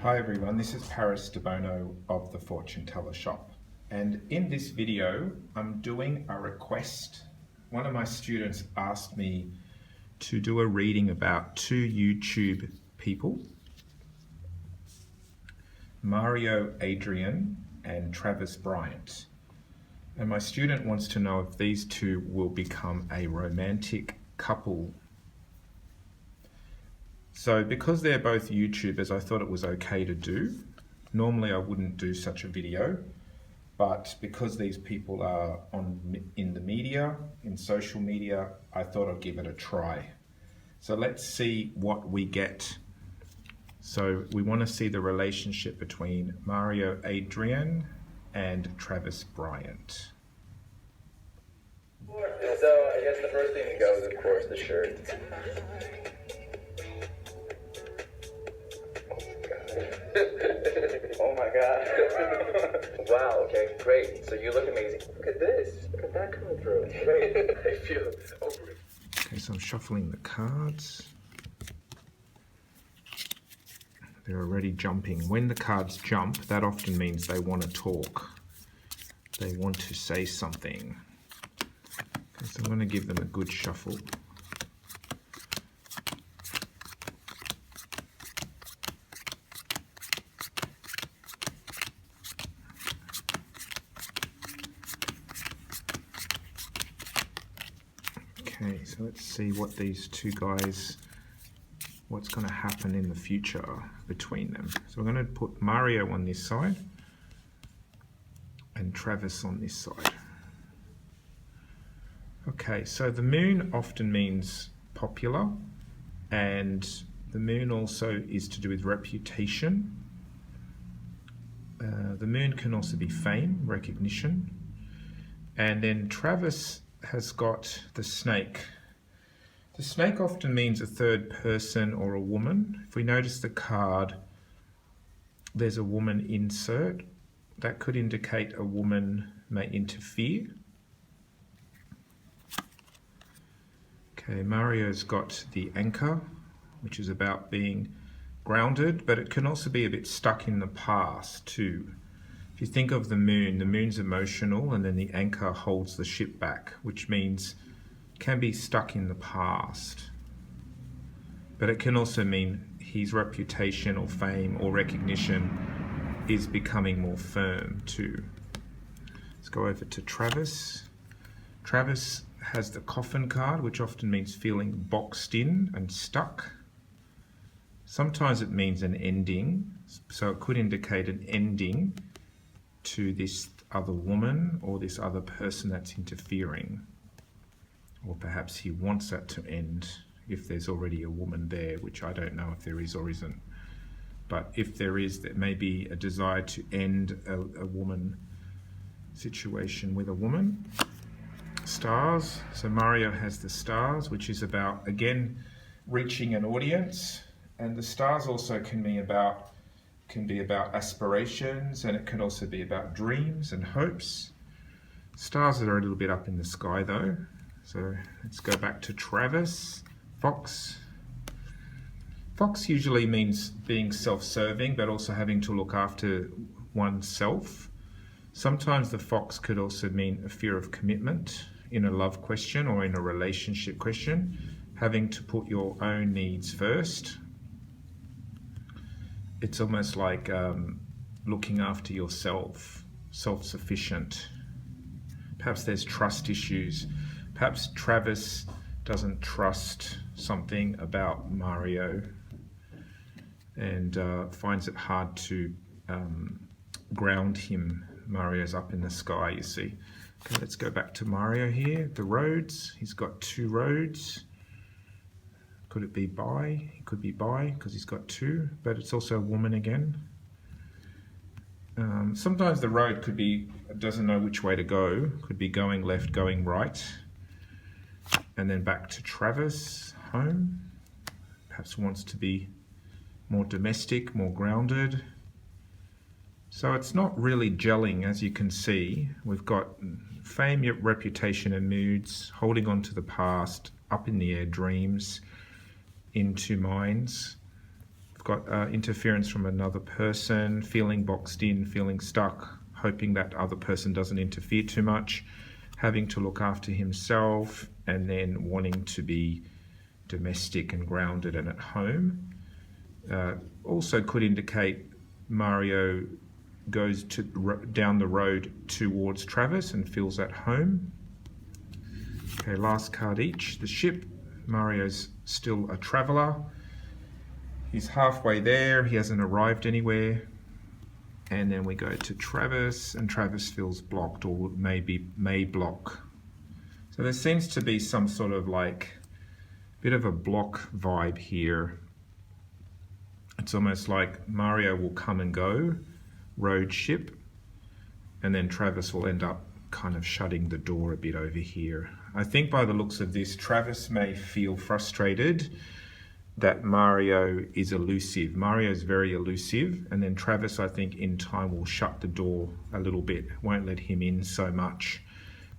Hi everyone, this is Paris Debono of the Fortune Teller Shop, and in this video I'm doing a request. One of my students asked me to do a reading about two YouTube people, Adrion and Travis Bryant, and my student wants to know if these two will become a romantic couple. So because they're both YouTubers, I thought it was okay to do. Normally I wouldn't do such a video, but because these people are in the media, in social media, I thought I'd give it a try. So let's see what we get. So we want to see the relationship between Adrion and Travis Bryant. So I guess the first thing to go is, of course, the shirt. Oh my god. Wow, okay, great. So you look amazing. Look at this. Look at that coming through. Great. I feel over it. Okay, so I'm shuffling the cards. They're already jumping. When the cards jump, that often means they want to talk. They want to say something. Okay, so I'm going to give them a good shuffle. Okay, so let's see what these two guys, what's going to happen in the future between them. So we're going to put Mario on this side and Travis on this side. Okay, so the moon often means popular, and the moon also is to do with reputation. The moon can also be fame, recognition. And then Travis has got the snake. The snake often means a third person or a woman. If we notice the card, there's a woman insert. That could indicate a woman may interfere. Okay, Mario's got the anchor, which is about being grounded, but it can also be a bit stuck in the past too. If you think of the moon's emotional, and then the anchor holds the ship back, which means it can be stuck in the past. But it can also mean his reputation or fame or recognition is becoming more firm too. Let's go over to Travis. Travis has the coffin card, which often means feeling boxed in and stuck. Sometimes it means an ending, so it could indicate an ending to this other woman or this other person that's interfering. Or perhaps he wants that to end if there's already a woman there, which I don't know if there is or isn't. But if there is, there may be a desire to end a woman situation with a woman. Stars. So Mario has the stars, which is about, again, reaching an audience. And the stars also can be about aspirations, and it can also be about dreams and hopes. Stars are a little bit up in the sky though. So let's go back to Travis. Fox. Fox usually means being self-serving, but also having to look after oneself. Sometimes the fox could also mean a fear of commitment in a love question or in a relationship question, having to put your own needs first. It's almost like looking after yourself, self-sufficient. Perhaps there's trust issues. Perhaps Travis doesn't trust something about Mario and finds it hard to ground him. Mario's up in the sky, you see. Okay, let's go back to Mario here. The roads, he's got two roads. Could it be bi? It could be bi because he's got two, but it's also a woman again. Sometimes the road doesn't know which way to go. Could be going left, going right. And then back to Travis, home. Perhaps wants to be more domestic, more grounded. So it's not really gelling, as you can see. We've got fame, reputation and moods, holding on to the past, up in the air dreams, into minds. We've got interference from another person, feeling boxed in, feeling stuck, hoping that other person doesn't interfere too much, having to look after himself, and then wanting to be domestic and grounded and at home. Also could indicate Mario goes down the road towards Travis and feels at home. Okay, last card each. The ship. Mario's still a traveller. He's halfway there. He hasn't arrived anywhere. And then we go to Travis, and Travis feels blocked, or may block. So there seems to be some sort of like bit of a block vibe here. It's almost like Mario will come and go, road ship, and then Travis will end up kind of shutting the door a bit over here. I think by the looks of this, Travis may feel frustrated that Mario is elusive. Mario is very elusive, and then Travis, I think, in time will shut the door a little bit, won't let him in so much,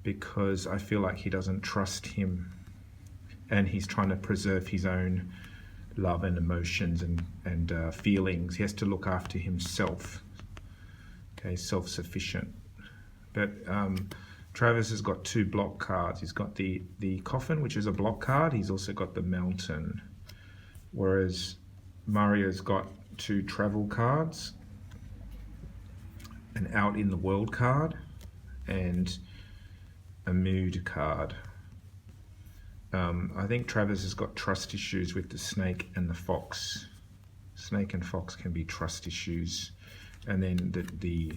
because I feel like he doesn't trust him, and he's trying to preserve his own love and emotions and feelings. He has to look after himself. Okay, self-sufficient. But Travis has got two block cards. He's got the coffin, which is a block card. He's also got the mountain. Whereas Mario's got two travel cards, an out in the world card, and a mood card. I think Travis has got trust issues with the snake and the fox. Snake and fox can be trust issues. And then the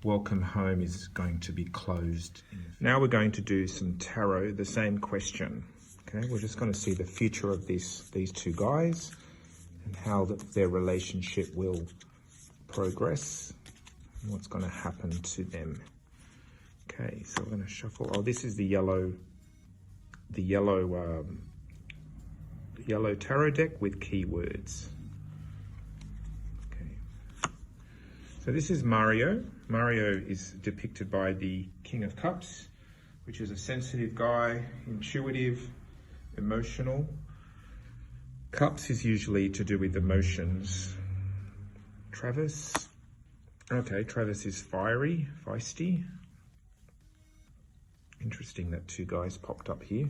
welcome home is going to be closed. Now we're going to do some tarot, the same question. Okay, we're just going to see the future of these two guys and how their relationship will progress and what's going to happen to them. Okay, so we're going to shuffle. Oh, this is the yellow tarot deck with keywords. Okay, so this is Mario. Mario is depicted by the King of Cups, which is a sensitive guy, intuitive, emotional. Cups is usually to do with emotions. Travis. Okay, Travis is fiery, feisty. Interesting that two guys popped up here.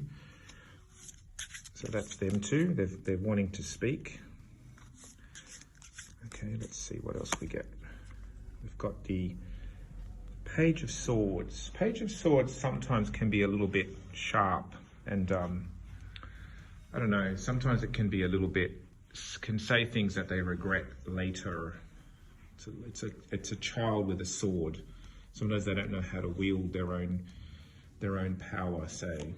So that's them two. They're wanting to speak. Okay, let's see what else we get. We've got the Page of Swords. Page of Swords sometimes can be a little bit sharp and I don't know, sometimes it can be a little bit, can say things that they regret later. It's a child with a sword. Sometimes they don't know how to wield their own power, say.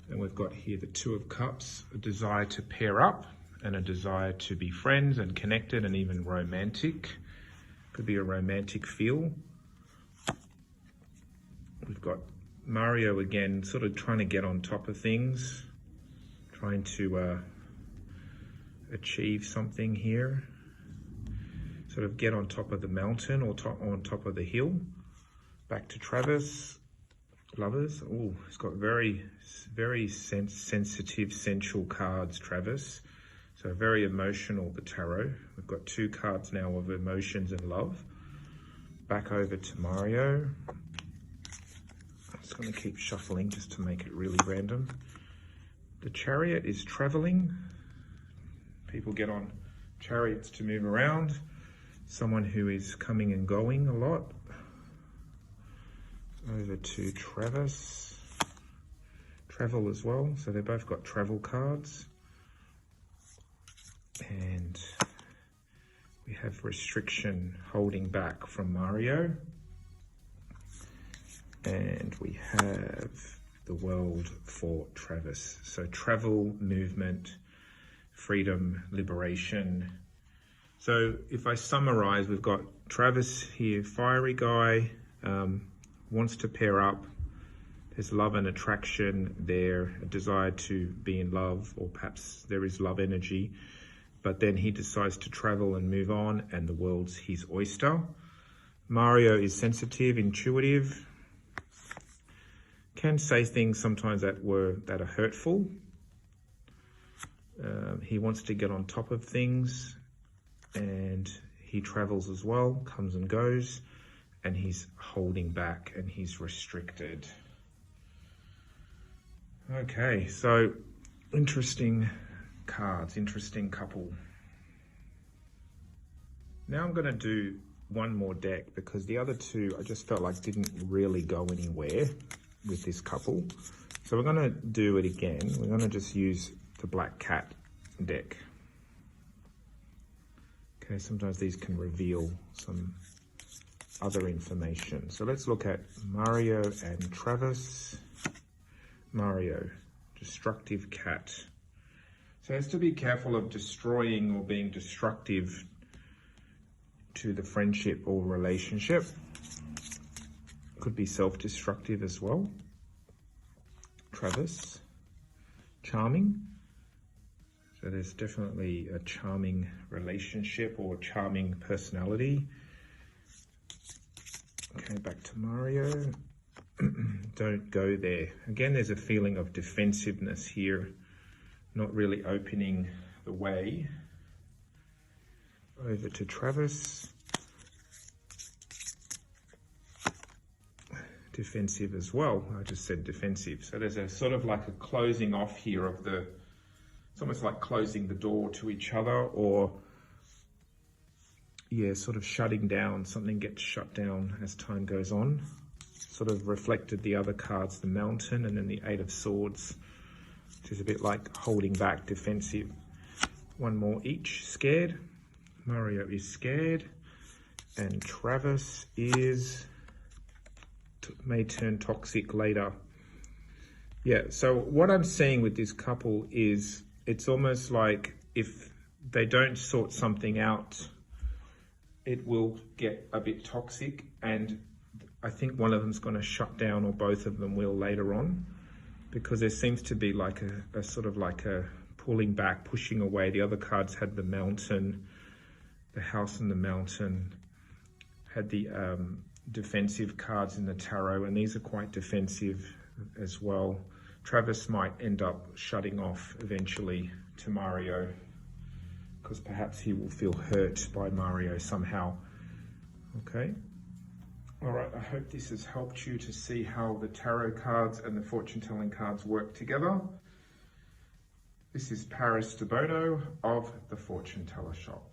And we've got here the Two of Cups, a desire to pair up and a desire to be friends and connected and even romantic. Could be a romantic feel. We've got Mario again, sort of trying to get on top of things, trying to achieve something here. Sort of get on top of the mountain or on top of the hill. Back to Travis. Lovers. Oh, he's got very sensitive, sensual cards, Travis. So very emotional, the tarot. We've got two cards now of emotions and love. Back over to Mario. I'm just going to keep shuffling just to make it really random. The Chariot is traveling. People get on chariots to move around. Someone who is coming and going a lot. Over to Travis. Travel as well. So they've both got travel cards. And we have restriction, holding back from Mario. And we have the World for Travis. So travel, movement, freedom, liberation. So if I summarize, we've got Travis here, fiery guy, wants to pair up. There's love and attraction there, a desire to be in love, or perhaps there is love energy. But then he decides to travel and move on, and the world's his oyster. Mario is sensitive, intuitive, can say things sometimes that are hurtful. He wants to get on top of things and he travels as well, comes and goes, and he's holding back and he's restricted. Okay, so interesting cards, interesting couple. Now I'm going to do one more deck because the other two I just felt like didn't really go anywhere with this couple. So we're going to do it again. We're going to just use the Black Cat deck. Okay, sometimes these can reveal some other information. So let's look at Mario and Travis. Mario, destructive cat. So he has to be careful of destroying or being destructive to the friendship or relationship. Could be self-destructive as well. Travis, charming. So there's definitely a charming relationship or charming personality. Okay, back to Mario. Don't go there. Again, there's a feeling of defensiveness here, not really opening the way. Over to Travis. Defensive as well. I just said defensive. So there's a sort of like a closing off here of the, it's almost like closing the door to each other, or yeah, sort of shutting down. Something gets shut down as time goes on. Sort of reflected the other cards, the Mountain and then the Eight of Swords, which is a bit like holding back, defensive. One more each. Scared. Mario is scared, and Travis is may turn toxic later. Yeah, so what I'm seeing with this couple is it's almost like if they don't sort something out, it will get a bit toxic, and I think one of them's going to shut down, or both of them will later on, because there seems to be like a sort of like a pulling back, pushing away. The other cards had the Mountain, the House and the Mountain, had the defensive cards in the tarot, and these are quite defensive as well. Travis might end up shutting off eventually to Mario, because perhaps he will feel hurt by Mario somehow. Okay. All right, I hope this has helped you to see how the tarot cards and the fortune-telling cards work together. This is Paris Debono of The Fortune Teller Shop.